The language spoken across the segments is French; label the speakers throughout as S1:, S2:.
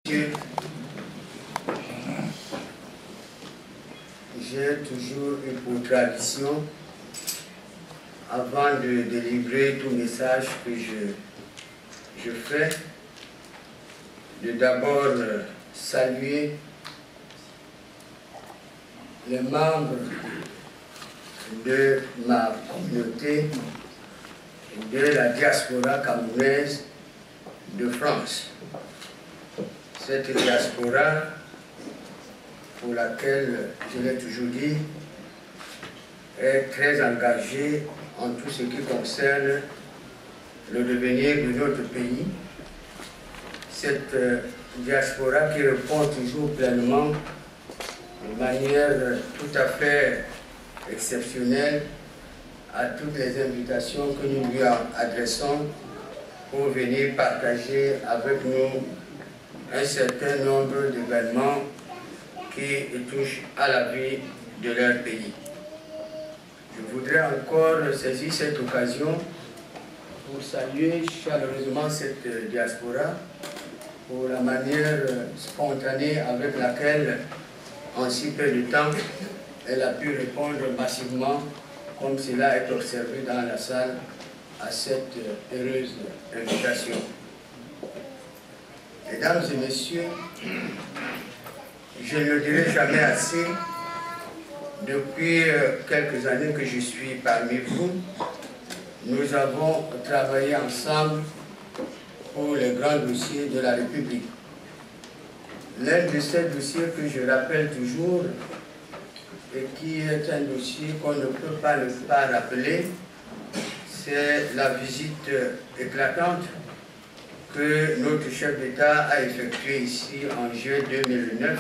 S1: J'ai toujours eu pour tradition, avant de délivrer tout message que je fais, de d'abord saluer les membres de ma communauté, de la diaspora camerounaise de France. Cette diaspora pour laquelle, je l'ai toujours dit, est très engagée en tout ce qui concerne le devenir de notre pays. Cette diaspora qui répond toujours pleinement de manière tout à fait exceptionnelle à toutes les invitations que nous lui adressons pour venir partager avec nous un certain nombre d'événements qui touchent à la vie de leur pays. Je voudrais encore saisir cette occasion pour saluer chaleureusement cette diaspora pour la manière spontanée avec laquelle, en si peu de temps, elle a pu répondre massivement, comme cela est observé dans la salle, à cette heureuse invitation. Mesdames et messieurs, je ne le dirai jamais assez, depuis quelques années que je suis parmi vous, nous avons travaillé ensemble pour les grands dossiers de la République. L'un de ces dossiers que je rappelle toujours, et qui est un dossier qu'on ne peut pas ne pas rappeler, c'est la visite éclatante que notre chef d'État a effectuée ici en juillet 2009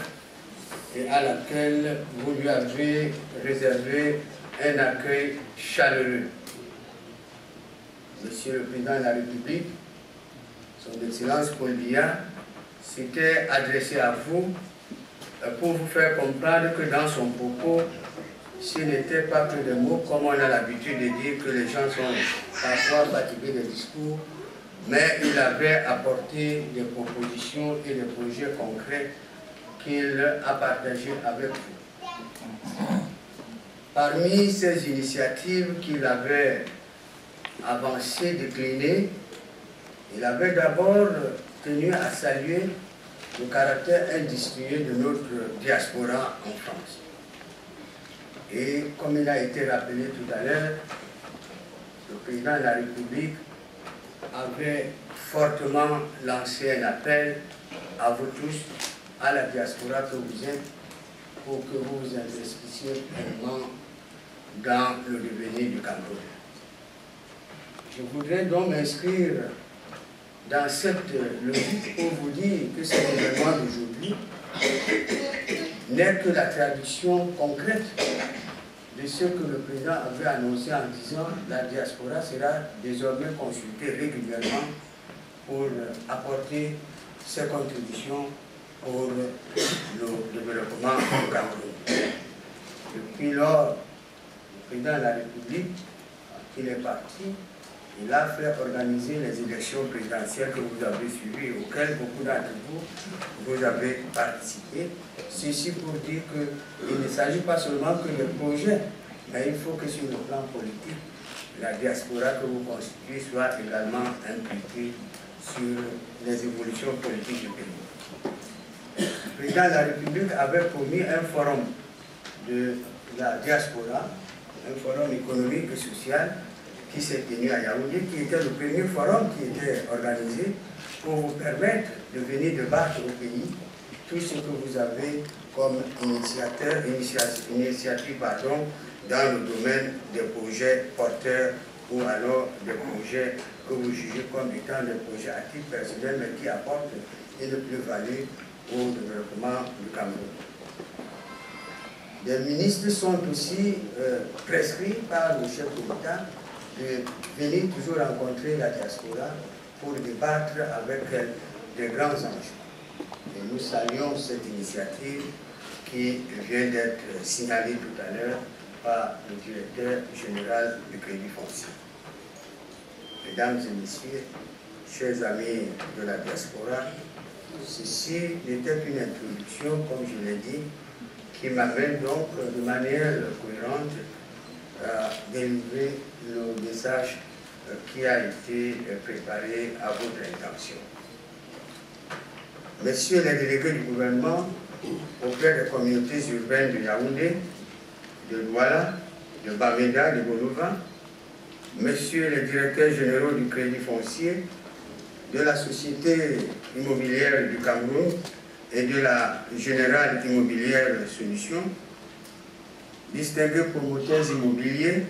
S1: et à laquelle vous lui avez réservé un accueil chaleureux. Monsieur le Président de la République, Son Excellence Paul Biya, s'était adressé à vous pour vous faire comprendre que dans son propos, ce n'était pas que des mots, comme on a l'habitude de dire que les gens sont parfois fatigués des discours, mais il avait apporté des propositions et des projets concrets qu'il a partagés avec vous. Parmi ces initiatives qu'il avait avancées, déclinées, il avait d'abord tenu à saluer le caractère industriel de notre diaspora en France. Et comme il a été rappelé tout à l'heure, le Président de la République avait fortement lancé un appel à vous tous, à la diaspora que vous êtes, pour que vous vous investissiez pleinement dans le devenir du Cameroun. Je voudrais donc m'inscrire dans cette logique pour vous dire que cet événement d'aujourd'hui n'est que la traduction concrète de ce que le président avait annoncé en disant que la diaspora sera désormais consultée régulièrement pour apporter ses contributions pour le développement du Cameroun. Depuis lors, le président de la République, il est parti, il a fait organiser les élections présidentielles que vous avez suivies, auxquelles beaucoup d'entre vous avez participé. Ceci pour dire qu'il ne s'agit pas seulement que de projets, mais il faut que sur le plan politique, la diaspora que vous constituez soit également impliquée sur les évolutions politiques du pays. Le président de la République avait promis un forum de la diaspora, un forum économique et social, qui s'est tenu à Yaoundé, qui était le premier forum qui était organisé pour vous permettre de venir débattre au pays tout ce que vous avez comme initiative dans le domaine des projets porteurs ou alors des projets que vous jugez comme étant des projets à titre personnel mais qui apportent une plus-value au développement du Cameroun. Les ministres sont aussi prescrits par le chef de l'État de venir toujours rencontrer la diaspora pour débattre avec elle des grands enjeux. Et nous saluons cette initiative qui vient d'être signalée tout à l'heure par le directeur général du Crédit Foncier. Mesdames et messieurs, chers amis de la diaspora, Ceci n'était qu'une introduction, comme je l'ai dit, qui m'amène donc de manière cohérente à délivrer le message qui a été préparé à votre intention. Messieurs les délégués du gouvernement auprès des communautés urbaines de Yaoundé, de Douala, de Bamenda, de Bolova, messieurs les directeurs généraux du Crédit foncier, de la Société immobilière du Cameroun et de la Générale Immobilière Solutions, distingués promoteurs immobiliers,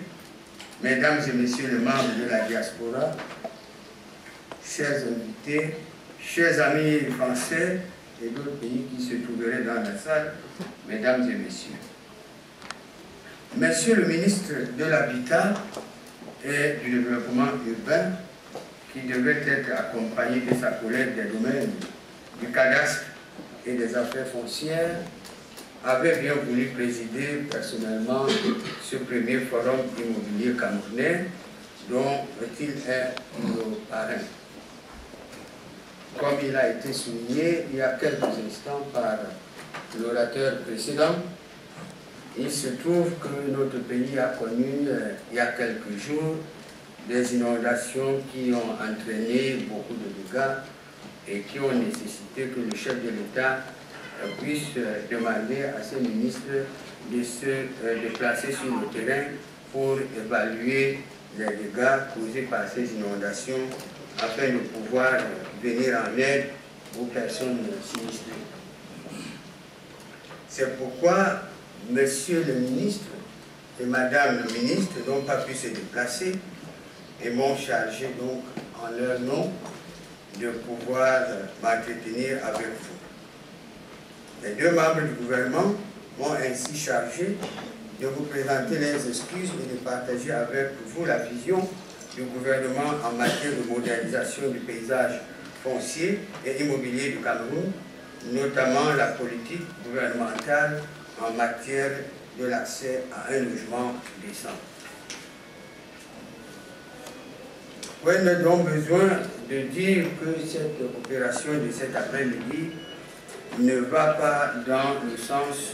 S1: mesdames et messieurs les membres de la diaspora, chers invités, chers amis français et d'autres pays qui se trouveraient dans la salle, mesdames et messieurs. Monsieur le ministre de l'Habitat et du Développement urbain, qui devait être accompagné de sa collègue des domaines du cadastre et des affaires foncières, avait bien voulu présider personnellement ce premier forum immobilier camerounais dont il est le parrain. Comme il a été souligné il y a quelques instants par l'orateur précédent, il se trouve que notre pays a connu il y a quelques jours des inondations qui ont entraîné beaucoup de dégâts et qui ont nécessité que le chef de l'État puisse demander à ses ministres de se déplacer sur le terrain pour évaluer les dégâts causés par ces inondations afin de pouvoir venir en aide aux personnes sinistrées. C'est pourquoi Monsieur le ministre et Madame le ministre n'ont pas pu se déplacer et m'ont chargé donc en leur nom de pouvoir m'entretenir avec vous. Les deux membres du gouvernement m'ont ainsi chargé de vous présenter les excuses et de partager avec vous la vision du gouvernement en matière de modernisation du paysage foncier et immobilier du Cameroun, notamment la politique gouvernementale en matière de l'accès à un logement décent. Point donc besoin de dire que cette opération de cet après-midi ne va pas dans le sens,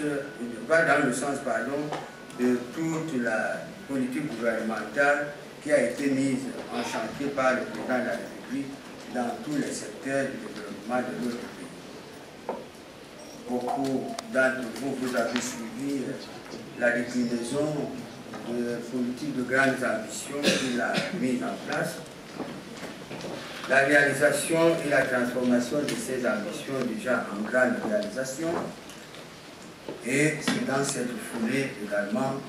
S1: de toute la politique gouvernementale qui a été mise en chantier par le président de la République dans tous les secteurs du développement de notre pays. Beaucoup d'entre vous, vous avez suivi la déclinaison de la politique de grandes ambitions qu'il a mise en place, la réalisation et la transformation de ces ambitions déjà en grande réalisation. Et c'est dans cette foulée également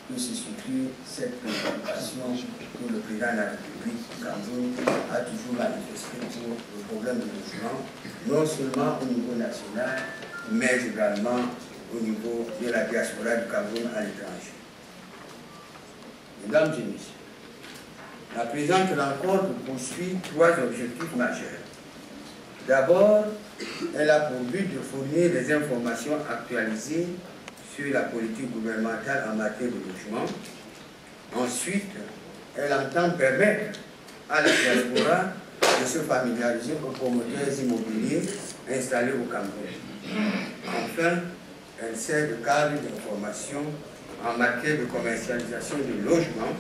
S1: que se situe cette préoccupation que le président de la République du Cameroun a toujours manifesté pour le problème du logement, non seulement au niveau national, mais également au niveau de la diaspora du Cameroun à l'étranger. Mesdames et messieurs, la présente rencontre poursuit trois objectifs majeurs. D'abord, elle a pour but de fournir des informations actualisées sur la politique gouvernementale en matière de logement. Ensuite, elle entend permettre à la diaspora de se familiariser aux promoteurs immobiliers installés au Cameroun. Enfin, elle sert de cadre d'information en matière de commercialisation de logements,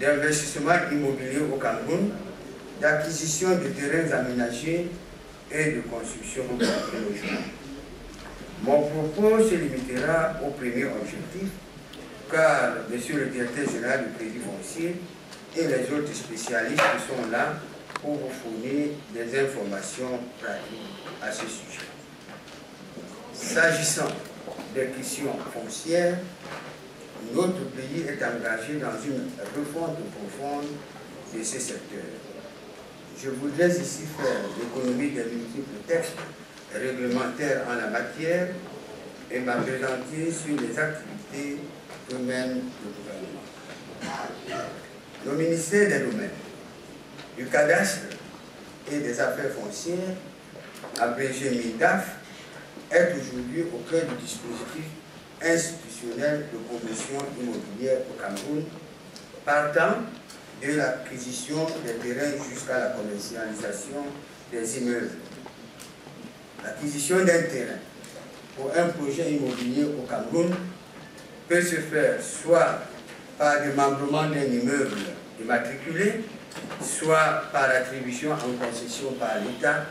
S1: d'investissement immobilier au Cameroun, d'acquisition de terrains aménagés et de construction de logements. Mon propos se limitera au premier objectif, car Monsieur le directeur général du Crédit foncier et les autres spécialistes qui sont là pour vous fournir des informations pratiques à ce sujet. S'agissant des questions foncières, notre pays est engagé dans une refonte profonde de ce secteur. Je voudrais ici faire l'économie des multiples textes réglementaires en la matière et m'appesantir sur les activités que mène le gouvernement. Le ministère des Domaines, du Cadastre et des Affaires foncières, abrégé MIDAF, est aujourd'hui au cœur du dispositif institutionnel de promotion immobilière au Cameroun, partant de l'acquisition des terrains jusqu'à la commercialisation des immeubles. L'acquisition d'un terrain pour un projet immobilier au Cameroun peut se faire soit par démembrement d'un immeuble immatriculé, soit par attribution en concession par l'État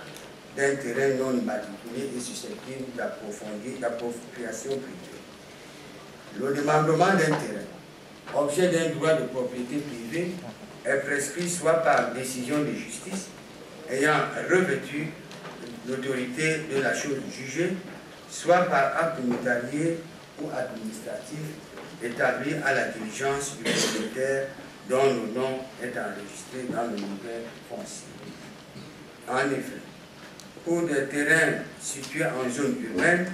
S1: d'un terrain non immatriculé et susceptible d'appropriation privée. Le démembrement d'un terrain, objet d'un droit de propriété privée, est prescrit soit par décision de justice ayant revêtu l'autorité de la chose jugée, soit par acte notarié ou administratif établi à la diligence du propriétaire dont le nom est enregistré dans le livret foncier. En effet, pour des terrains situés en zone urbaine,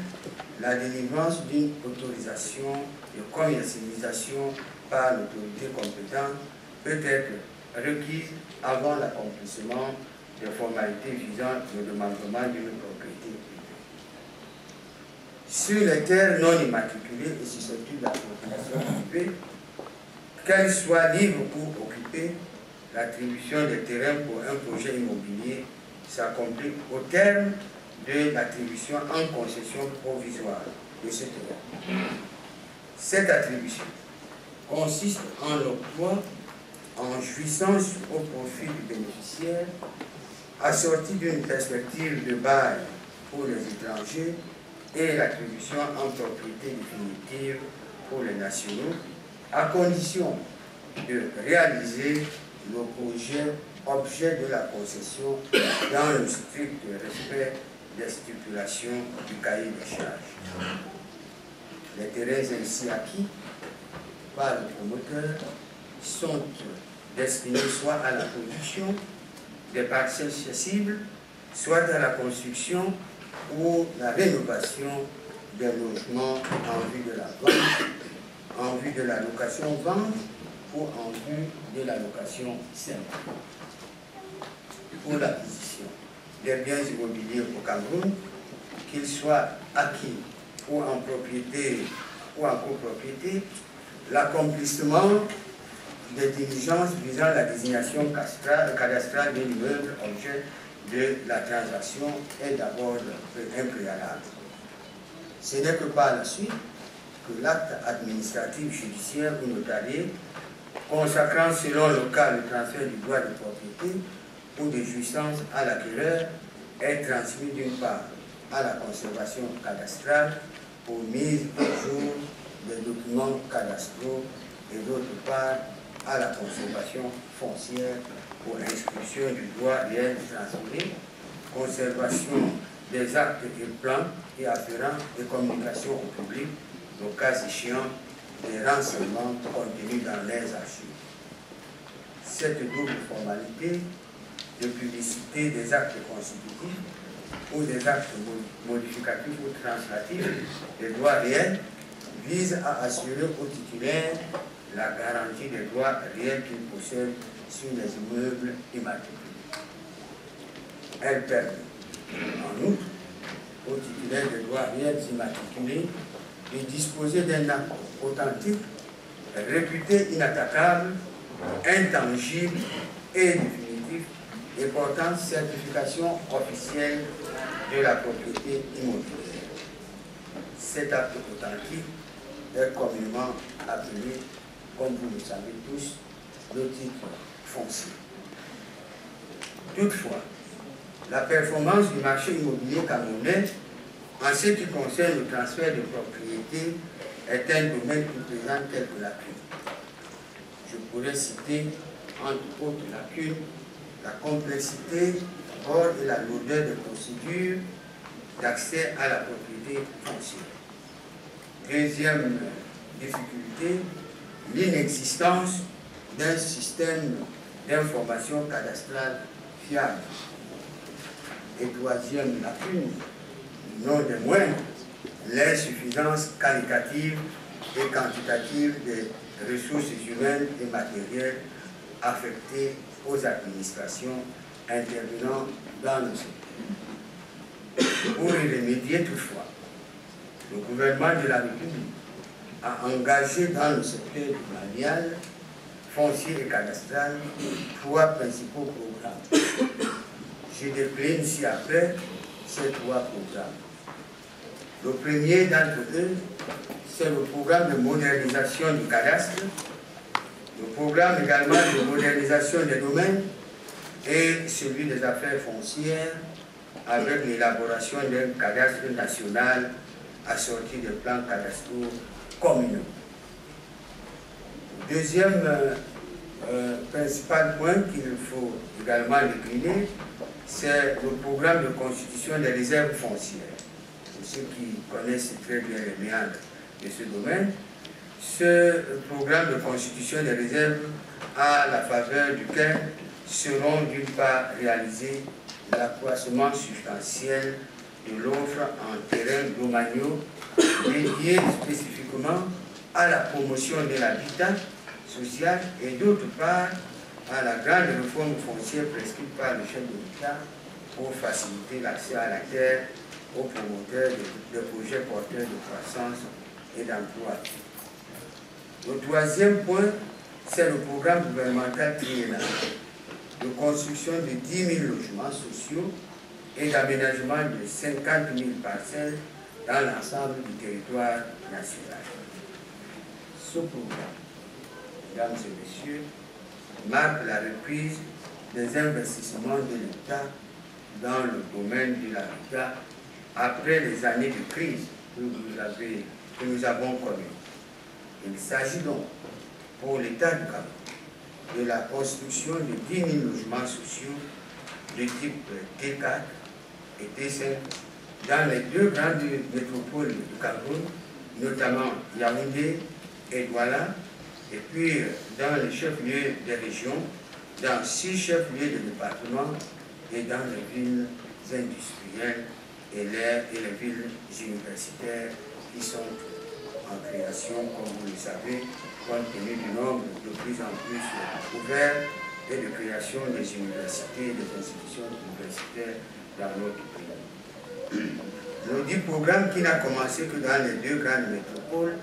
S1: la délivrance d'une autorisation de commercialisation par l'autorité compétente peut être requise avant l'accomplissement des formalités visant le démembrement d'une propriété privée. Sur les terres non immatriculées et susceptibles d'appropriation privée, qu'elles soient libres ou occupées, l'attribution des terrains pour un projet immobilier s'accomplit au terme de l'attribution en concession provisoire de ce terrain. Cette attribution consiste en l'octroi en jouissance au profit du bénéficiaire, assortie d'une perspective de bail pour les étrangers et l'attribution en propriété définitive pour les nationaux, à condition de réaliser le projet objet de la concession dans le strict respect des stipulations du cahier des charges. Les terrains ainsi acquis par le promoteur sont destinés soit à la production des parcelles cessibles, soit à la construction ou la rénovation des logements en vue de la vente, en vue de la location-vente ou en vue de la location simple. Pour l'acquisition des biens immobiliers au Cameroun, qu'ils soient acquis ou en propriété ou en copropriété, l'accomplissement des diligences visant la désignation cadastrale de l'immeuble objet de la transaction est d'abord un préalable. Ce n'est que par la suite que l'acte administratif judiciaire ou notarié consacrant selon le cas le transfert du droit de propriété ou de jouissance à l'acquéreur est transmis d'une part à la conservation cadastrale pour mise au jour des documents cadastraux et d'autre part à la conservation foncière pour inscription du droit réel transféré, conservation des actes et plans et afférents et communication au public, au cas échéant des renseignements contenus dans les archives. Cette double formalité de publicité des actes constitutifs ou des actes modificatifs ou translatifs des droits réels vise à assurer au titulaire la garantie des droits réels qu'il possède sur les immeubles immatriculés. Elle permet, en outre, au titulaire des droits réels immatriculés de disposer d'un acte authentique, réputé inattaquable, intangible et définitif et portant certification officielle de la propriété immobilière. Cet acte authentique est communément appelé, comme vous le savez tous, le titre foncier. Toutefois, la performance du marché immobilier camerounais en ce qui concerne le transfert de propriété est un domaine qui présente quelques lacunes. Je pourrais citer, entre autres lacunes, la complexité, or et la lourdeur des procédures d'accès à la propriété foncière. Deuxième difficulté, l'inexistence d'un système d'information cadastrale fiable. Et troisième lacune, non des moindres, l'insuffisance qualitative et quantitative des ressources humaines et matérielles affectées aux administrations intervenant dans le secteur. Pour y remédier toutefois, le gouvernement de la République a engagé dans le secteur du manial, foncier et cadastral 3 principaux programmes. Je décline ci-après ces 3 programmes. Le premier d'entre eux, c'est le programme de modernisation du cadastre, le programme également de modernisation des domaines et celui des affaires foncières avec l'élaboration d'un cadastre national assorti de plans cadastraux communaux. Deuxième principal point qu'il faut également décliner, c'est le programme de constitution des réserves foncières. Pour ceux qui connaissent très bien les méandres de ce domaine, ce programme de constitution des réserves, à la faveur duquel seront d'une part réalisés l'accroissement substantiel de l'offre en terrains domaniaux dédiés spécifiquement à la promotion de l'habitat social et d'autre part à la grande réforme foncière prescrite par le chef de l'État pour faciliter l'accès à la terre aux promoteurs de projets porteurs de croissance et d'emploi. Le troisième point, c'est le programme gouvernemental triennal de construction de 10 000 logements sociaux et d'aménagement de 50 000 parcelles dans l'ensemble du territoire national. Ce programme, mesdames et messieurs, marque la reprise des investissements de l'État dans le domaine de l'habitat après les années de crise que nous avons connues. Il s'agit donc pour l'État du Cameroun de la construction de 10 000 logements sociaux de type T4 et T5 dans les 2 grandes métropoles du Cameroun, notamment Yaoundé et Douala, et puis dans les chefs-lieux des régions, dans 6 chefs-lieux de département et dans les villes industrielles et les villes universitaires qui sont en création, comme vous le savez, compte tenu du nombre de plus en plus ouvert et de création des universités et des institutions universitaires dans notre pays. Le dit programme qui n'a commencé que dans les 2 grandes métropoles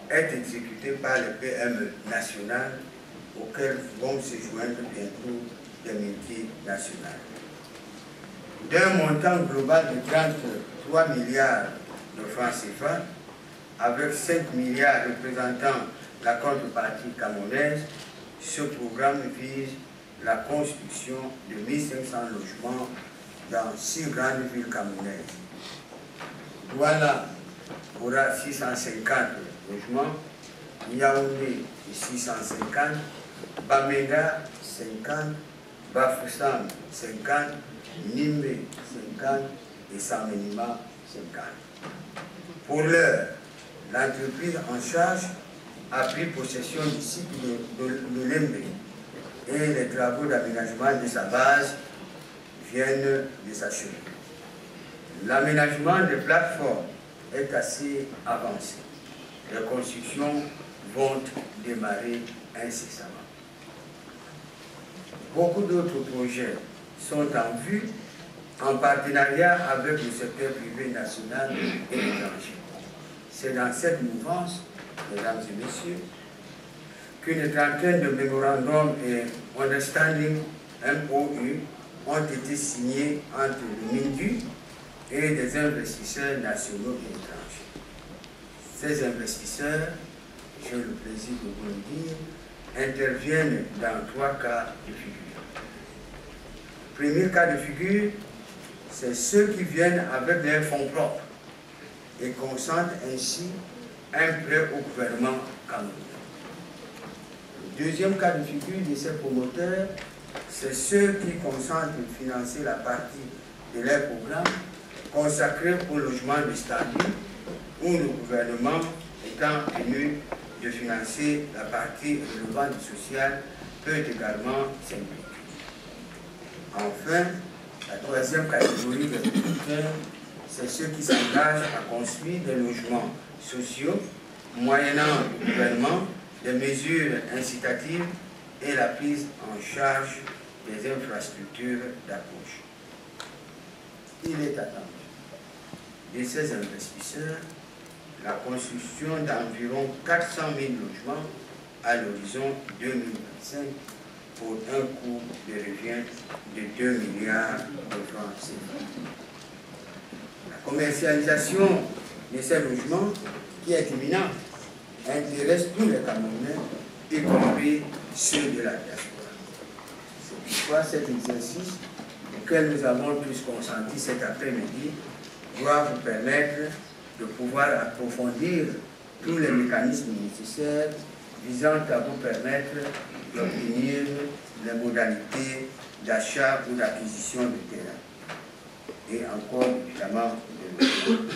S1: est exécuté par les PME nationales auxquelles vont se joindre bientôt des multinationales. D'un montant global de 33 milliards de francs CFA, avec 5 milliards représentant la contrepartie camerounaise, ce programme vise la construction de 1500 logements dans 6 grandes villes camerounaises. Douala aura 650 logements, Yaoundé 650, Bamenda 50, Bafoussam 50, Nimbe 50 et Saménima 50. Pour l'heure, l'entreprise en charge a pris possession du site de Lembe et les travaux d'aménagement de sa base viennent de s'achever. L'aménagement des plateformes est assez avancé. Les constructions vont démarrer incessamment. Beaucoup d'autres projets sont en vue en partenariat avec le secteur privé national et étranger. C'est dans cette mouvance, mesdames et messieurs, qu'une trentaine de mémorandums et understanding MOU ont été signés entre le MINDU et des investisseurs nationaux et étrangers. Ces investisseurs, j'ai le plaisir de vous le dire, interviennent dans 3 cas de figure. Le premier cas de figure, c'est ceux qui viennent avec leurs fonds propres et consentent ainsi un prêt au gouvernement camerounais. Le deuxième cas de figure de ces promoteurs, c'est ceux qui consentent financer la partie de leur programme consacré au logement de statut, où le gouvernement étant tenu de financer la partie relevant du social peut également s'impliquer. Enfin, la troisième catégorie de promoteurs, c'est ceux qui s'engagent à construire des logements sociaux, moyennant le gouvernement des mesures incitatives et la prise en charge des infrastructures d'approche. Il est attendu de ces investisseurs la construction d'environ 400 000 logements à l'horizon 2025 pour un coût de revient de 2 milliards de francs CFA. commercialisation de ces logements, qui est imminente, intéresse tous les Camerounais, y compris ceux de la diaspora. C'est pourquoi cet exercice auquel nous avons tous consenti cet après-midi doit vous permettre de pouvoir approfondir tous les mécanismes nécessaires visant à vous permettre d'obtenir les modalités d'achat ou d'acquisition de terrain. Et encore, évidemment, de logement.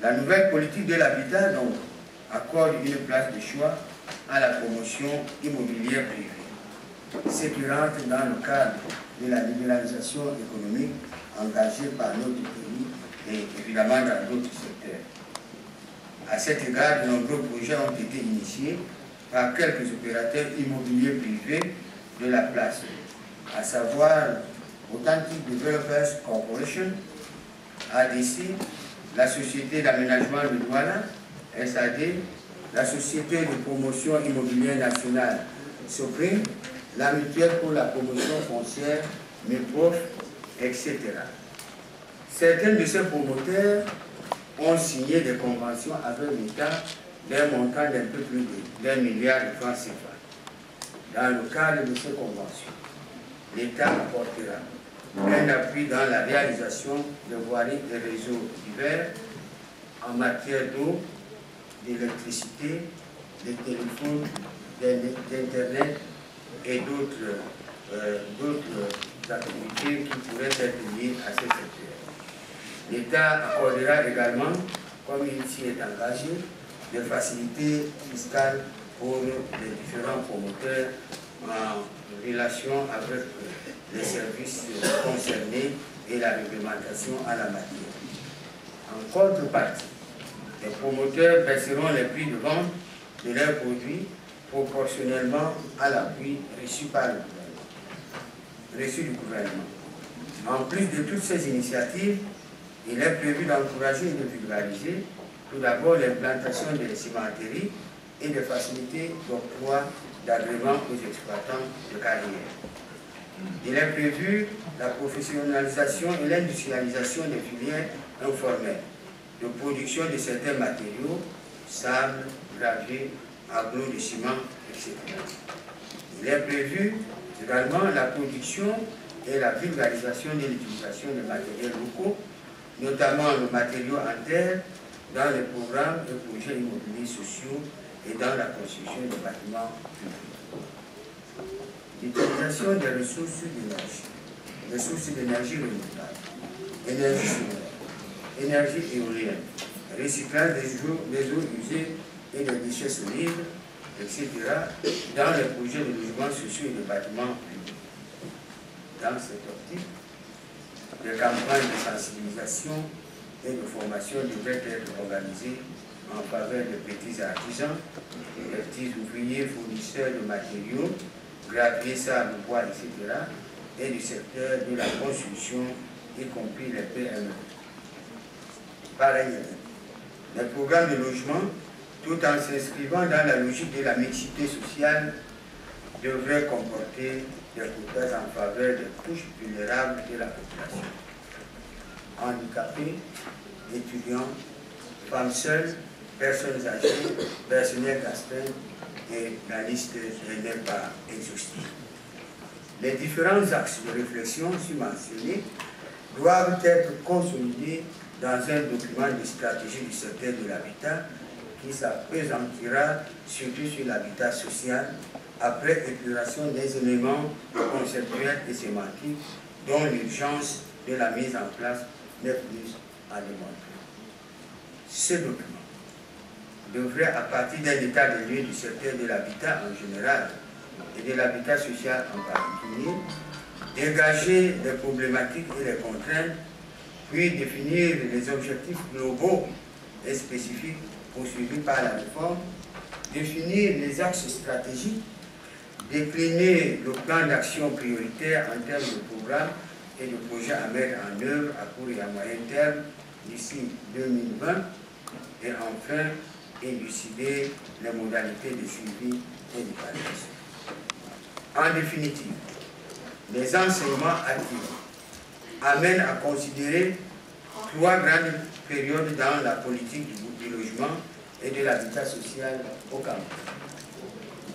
S1: La nouvelle politique de l'habitat, donc, accorde une place de choix à la promotion immobilière privée, ce qui rentre dans le cadre de la libéralisation économique engagée par notre pays et évidemment dans d'autres secteurs. À cet égard, de nombreux projets ont été initiés par quelques opérateurs immobiliers privés de la place, à savoir Authentic Developers Corporation, ADC, la Société d'aménagement de Douala, SAD, la Société de promotion immobilière nationale, SOPRIM, la Mutuelle pour la promotion foncière, MEPROF, etc. Certains de ces promoteurs ont signé des conventions avec l'État d'un montant d'un peu plus d'1 milliard de francs CFA. Dans le cadre de ces conventions, l'État apportera un appui dans la réalisation de voiries et réseaux divers en matière d'eau, d'électricité, de téléphone, d'Internet et d'autres activités qui pourraient être liées à ces secteurs. L'État accordera également, comme il s'y est engagé, des facilités fiscales pour les différents promoteurs en relation avec les services concernés et la réglementation à la matière. En contrepartie, les promoteurs baisseront les prix de vente de leurs produits proportionnellement à l'appui reçu du gouvernement. En plus de toutes ces initiatives, il est prévu d'encourager et de vulgariser tout d'abord l'implantation des cimenteries et de faciliter l'octroi d'agréments aux exploitants de carrière. Il est prévu la professionnalisation et l'industrialisation des filières informelles de production de certains matériaux, sable, gravier, agneaux de ciment, etc. Il est prévu également la production et la vulgarisation de l'utilisation des matériels locaux, notamment le matériau en terre, dans les programmes et projets immobiliers sociaux et dans la construction des bâtiments publics. L'utilisation des ressources d'énergie renouvelables, énergie solaire, énergie éolienne, recyclage des eaux usées et des déchets solides, etc., dans les projets de logements sociaux et de bâtiments publics. Dans cette optique, des campagnes de sensibilisation et de formation devraient être organisées en faveur des petits artisans, des petits ouvriers fournisseurs de matériaux, gravier, sable, bois, etc., et du secteur de la construction, y compris les PME. Par ailleurs, les programmes de logement, tout en s'inscrivant dans la logique de la mixité sociale, devraient comporter des quotas en faveur des couches vulnérables de la population. Handicapés, étudiants, femmes seules, personnes âgées, personnel d'astreinte, et la liste n'est pas exhaustive. Les différents axes de réflexion mentionnés doivent être consolidés dans un document de stratégie du secteur de l'habitat qui s'appesantira surtout sur l'habitat social après épuration des éléments conceptuels et sémantiques dont l'urgence de la mise en place n'est plus à démontrer. Ce document devrait, à partir d'un état des lieux du secteur de l'habitat en général et de l'habitat social en particulier, dégager les problématiques et les contraintes, puis définir les objectifs globaux et spécifiques poursuivis par la réforme, définir les axes stratégiques, décliner le plan d'action prioritaire en termes de programmes et de projets à mettre en œuvre à court et à moyen terme d'ici 2020, et enfin élucider les modalités de suivi et d'évaluation. En définitive, les enseignements acquis amènent à considérer 3 grandes périodes dans la politique du logement et de l'habitat social au Cameroun.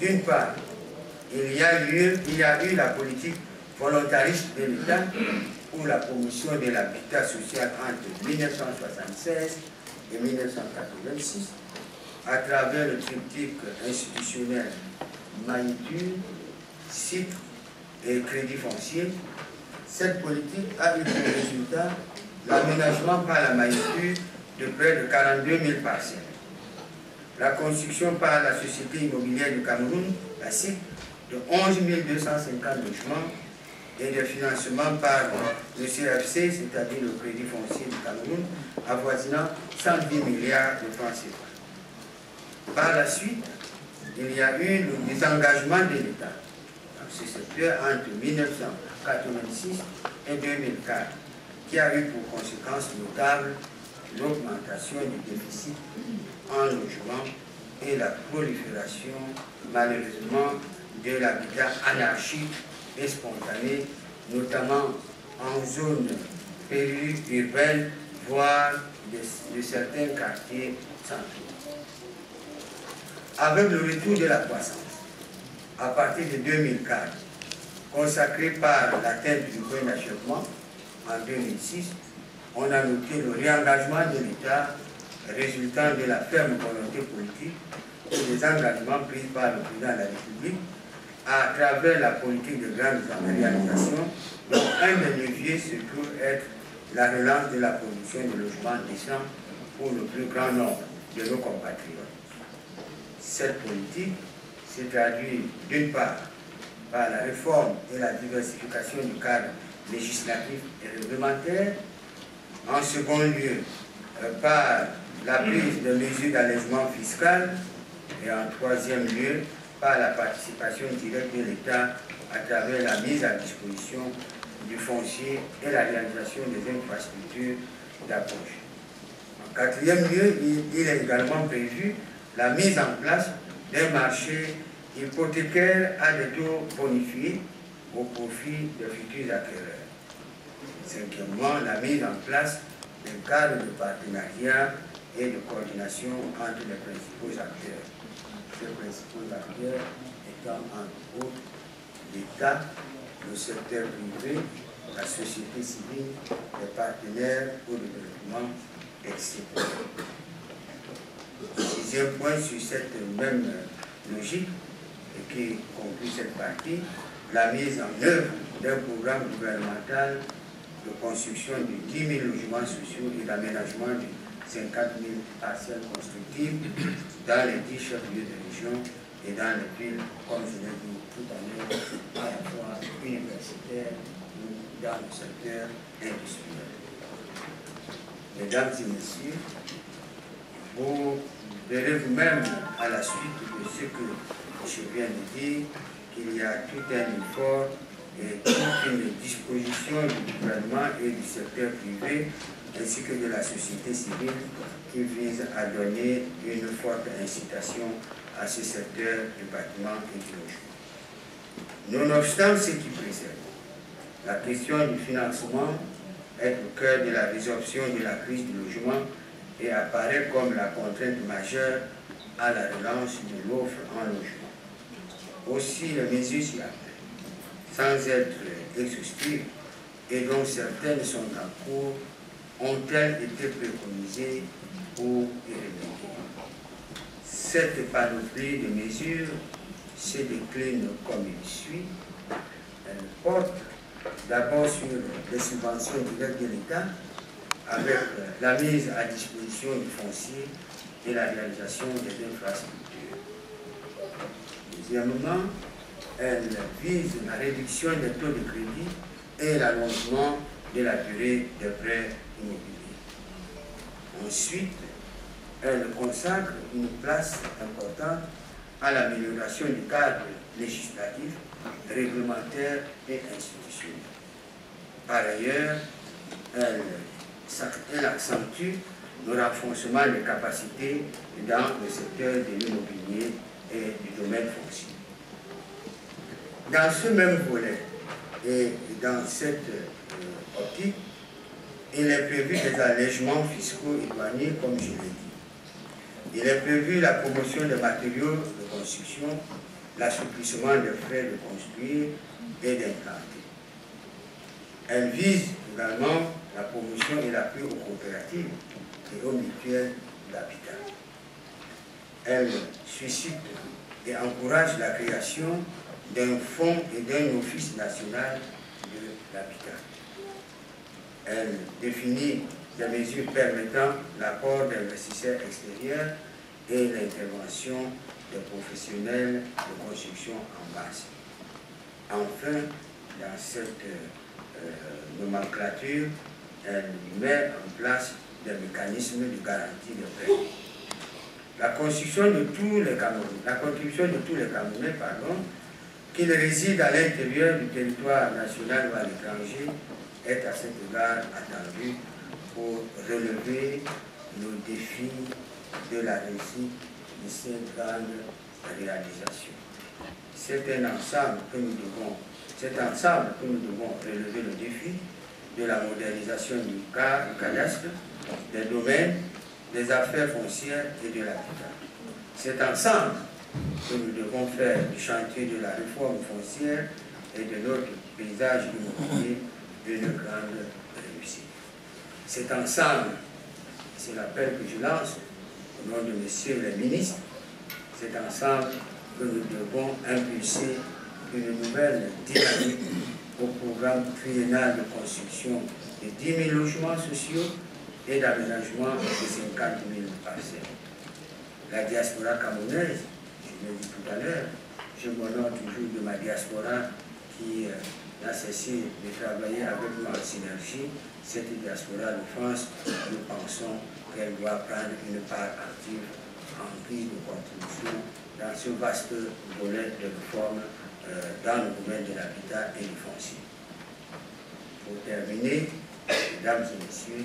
S1: D'une part, il y a eu la politique volontariste de l'État pour la promotion de l'habitat social entre 1976 et 1986 à travers le triptyque institutionnel magnitude, cycle et crédit foncier. Cette politique a eu pour résultat l'aménagement par la magnitude de près de 42 000 parcelles, la construction par la Société immobilière du Cameroun, la SIC, de 11 250 logements et de financement par le CFC, c'est-à-dire le Crédit foncier du Cameroun, avoisinant 110 milliards de francs CFA. Par la suite, il y a eu le désengagement de l'État dans ce secteur entre 1986 et 2004, qui a eu pour conséquence notable l'augmentation du déficit en logement et la prolifération, malheureusement, de l'habitat anarchique et spontané, notamment en zone périurbaine, voire de certains quartiers centraux. Avec le retour de la croissance, à partir de 2004, consacré par l'atteinte du point d'achèvement en 2006, on a noté le réengagement de l'État résultant de la ferme volonté politique et des engagements pris par le président de la République à travers la politique de grandes réalisations, dont un des leviers se trouve être la relance de la production de logements décents pour le plus grand nombre de nos compatriotes. Cette politique se traduit d'une part par la réforme et la diversification du cadre législatif et réglementaire, en second lieu par la prise de mesures d'allègement fiscal et en troisième lieu par la participation directe de l'État à travers la mise à disposition du foncier et la réalisation des infrastructures d'approche. En quatrième lieu, il est également prévu la mise en place d'un marché hypothécaire à des taux bonifiés au profit de futurs acquéreurs. Cinquièmement, la mise en place d'un cadre de partenariat et de coordination entre les principaux acteurs. Ces principaux acteurs étant entre autres l'État, le secteur privé, la société civile, les partenaires au développement, etc. Sixième point sur cette même logique, et qui conclut cette partie, la mise en œuvre d'un programme gouvernemental de construction de 10 000 logements sociaux et d'aménagement de 50 000 parcelles constructibles dans les 10 chefs-lieux de région et dans les villes, comme je l'ai dit tout à l'heure, à la fois universitaires ou dans le secteur industriel. Mesdames et messieurs, vous verrez vous-même à la suite de ce que je viens de dire qu'il y a tout un effort et toute une disposition du gouvernement et du secteur privé ainsi que de la société civile qui vise à donner une forte incitation à ce secteur du bâtiment et du logement. Nonobstant ce qui précède, la question du financement est au cœur de la résorption de la crise du logement et apparaît comme la contrainte majeure à la relance de l'offre en logement. Aussi, les mesures ci-après, sans être exhaustives et dont certaines sont en cours, ont-elles été préconisées pour y remédier. Cette panoplie de mesures se décline comme il suit. Elle porte d'abord sur les subventions directes de l'État, avec la mise à disposition du foncier et la réalisation des infrastructures. Deuxièmement, elle vise la réduction des taux de crédit et l'allongement de la durée des prêts immobiliers. Ensuite, elle consacre une place importante à l'amélioration du cadre législatif, réglementaire et institutionnel. Par ailleurs, elle accentue le renforcement des capacités dans le secteur de l'immobilier et du domaine foncier. Dans ce même volet et dans cette optique, il est prévu des allègements fiscaux et douaniers, comme je l'ai dit. Il est prévu la promotion des matériaux de construction, l'assouplissement des frais de construire et d'implanter. Elle vise également la promotion et l'appui aux coopératives et aux mutuelles d'habitat. Elle suscite et encourage la création d'un fonds et d'un office national de l'habitat. Elle définit des mesures permettant l'apport d'investisseurs extérieurs et l'intervention des professionnels de construction en base. Enfin, dans cette nomenclature, elle met en place des mécanismes de garantie de prêts. La contribution de tous les Camerounais, qu'ils résident à l'intérieur du territoire national ou à l'étranger, est à cet égard attendue pour relever nos défis de la réussite de ces grandes réalisations. C'est ensemble que nous devons relever le défi de la modernisation du cadastre, des domaines, des affaires foncières et de l'habitat. C'est ensemble que nous devons faire du chantier de la réforme foncière et de notre paysage immobilier une grande réussite. C'est ensemble, c'est l'appel que je lance au nom de messieurs les ministres, c'est ensemble que nous devons impulser une nouvelle dynamique au programme triennal de construction de 10 000 logements sociaux et d'aménagement de 50 000 parcelles. La diaspora camerounaise, je l'ai dit tout à l'heure, je m'honore toujours de ma diaspora qui n'a cessé de travailler avec moi en synergie. Cette diaspora de France, nous pensons qu'elle doit prendre une part active en guise de contribution dans ce vaste volet de réforme dans le domaine de l'habitat et du foncier. Pour terminer, mesdames et messieurs,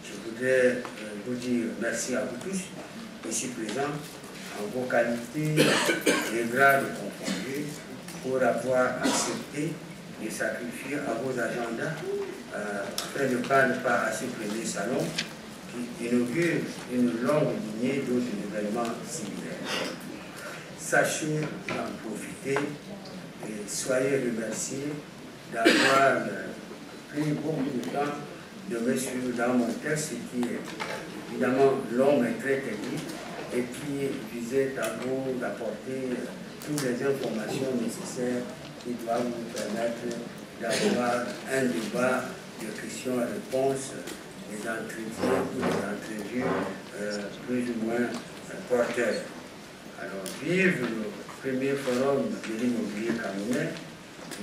S1: je voudrais vous dire merci à vous tous, ici présents, en vos qualités et grades confondus, pour avoir accepté de sacrifier à vos agendas afin de ne pas assez premier salon qui inaugure une longue lignée d'autres événements similaires. Sachez en profiter et soyez remerciés d'avoir pris beaucoup de temps de me suivre dans mon texte qui est évidemment long et très technique et qui visait à vous apporter toutes les informations nécessaires qui doivent vous permettre d'avoir un débat de questions-réponses, des entretiens ou des entrevues plus ou moins porteurs. Alors, vive le premier forum de l'immobilier camerounais,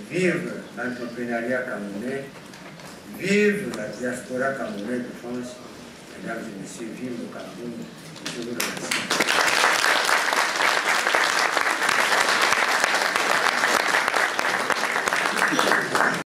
S1: vive l'entrepreneuriat camerounais, vive la diaspora camerounaise de France, mesdames et messieurs, vive le Cameroun. Je vous remercie.